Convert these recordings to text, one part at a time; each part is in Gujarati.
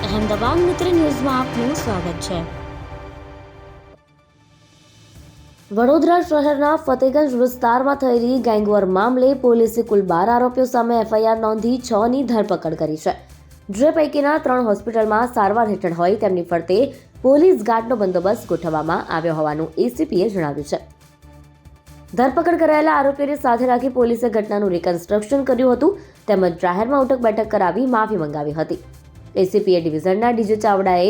અહેમદાબાદ મિત્ર ન્યૂઝમાં આપનું સ્વાગત છે। વડોદરા શહેરના ફતેગંજ વિસ્તારમાં થયેલી ગેંગવોર મામલે પોલીસે કુલ 12 આરોપીઓ સામે એફઆઈઆર નોંધી 6ની ધરપકડ કરી છે, જે પૈકીના 3 હોસ્પિટલમાં સારવાર હેઠળ હોય તેમની ફરતે પોલીસ ગાર્ડનો બંદોબસ્ત ગોઠવવામાં આવ્યો હોવાનું એસીપીએ જણાવ્યું છે। ધરપકડ કરાયેલા આરોપીઓને સાથે રાખી પોલીસે ઘટનાનું રિકન્સ્ટ્રક્શન કર્યું હતું તેમજ જાહેરમાં ઉઠક બેઠક કરાવી માફી મંગાવી હતી। એસીપીએ ડિવિઝનના ડીજે ચાવડાએ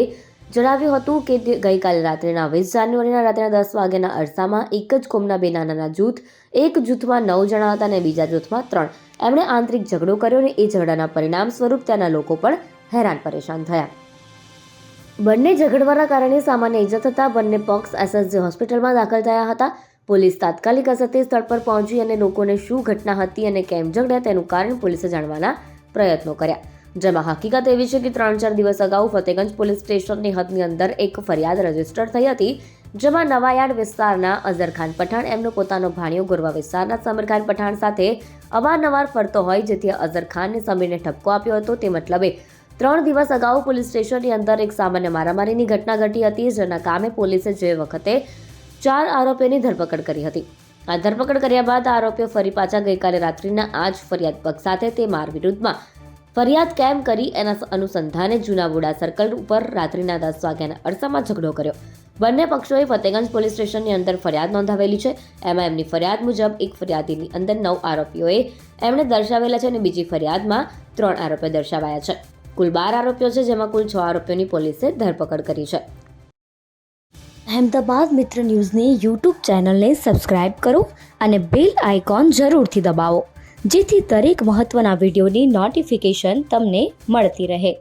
જણાવ્યું હતું કે ગઈકાલે રાત્રિના 20 જાન્યુઆરીના રાત્રિના 10 વાગ્યાના અરસામાં એક જ કોમના બે નાના જૂથ, એક જૂથમાં 9 જણા હતા અને બીજા જૂથમાં 3, એમણે આંતરિક ઝઘડો કર્યો અને એ ઝઘડાના પરિણામ સ્વરૂપ ત્યાંના લોકો પણ હેરાન પરેશાન થયા। બંને ઝઘડવાના કારણે સામાન્ય ઇજા થતા બંને પક્ષ એસએસજી હોસ્પિટલમાં દાખલ થયા હતા। પોલીસ તાત્કાલિક અસરથી સ્થળ પર પહોંચી અને લોકોને શું ઘટના હતી અને કેમ ઝઘડ્યા તેનું કારણ પોલીસે જાણવાના પ્રયત્નો કર્યા, જેમાં હકીકત એવી છે કે 3-4 દિવસ અગાઉ ફતેગંજ પોલીસ સ્ટેશનની હદની અંદર એક ફરિયાદ રજીસ્ટર થઈ હતી, જેમાં નવાયાર્ડ વિસ્તારના અઝરખાન પઠાણ એમનો પોતાનો ભાણિયો ગોરવા વિસ્તારના સમીરખાન પઠાણ સાથે અવારનવાર ફરતો હોય, જેથી અઝરખાનને સમીરને ઠપકો આપ્યો હતો। તે મતલબે 3 દિવસ અગાઉ પોલીસ સ્ટેશનની અંદર એક સામાન્ય મારામારીની ઘટના ઘટી હતી, જેના કામે પોલીસે જે વખતે 4 આરોપીઓની ધરપકડ કરી હતી। આ ધરપકડ કર્યા બાદ આરોપીઓ ફરી પાછા ગઈકાલે રાત્રિના આ જ ફરિયાદ પક્ષ સાથે તે માર વિરુદ્ધમાં ફરિયાદ કેમ કરી એના અનુસંધાને જૂના વુડા સર્કલ ઉપર રાત્રિના 10 વાગ્યાના અરસામાં ઝઘડો કર્યો। બંને પક્ષોએ ફતેગંજ પોલીસ સ્ટેશનની અંદર ફરિયાદ નોંધાવેલી છે। એમાં એમની ફરિયાદ મુજબ એક ફરિયાદીની અંદર 9 આરોપીઓએ એમણે દર્શાવેલા છે અને બીજી ફરિયાદમાં 3 આરોપીઓ દર્શાવાયા છે। કુલ 12 આરોપીઓ છે, જેમાં કુલ 6 આરોપીઓની પોલીસે ધરપકડ કરી છે। અહેમદાબાદ મિત્ર ન્યૂઝની યુટ્યુબ ચેનલને સબસ્ક્રાઇબ કરો અને બેલ આઇકોન જરૂરથી દબાવો, જેથી દરેક મહત્વના વિડીયોની નોટિફિકેશન તમને મળતી રહે।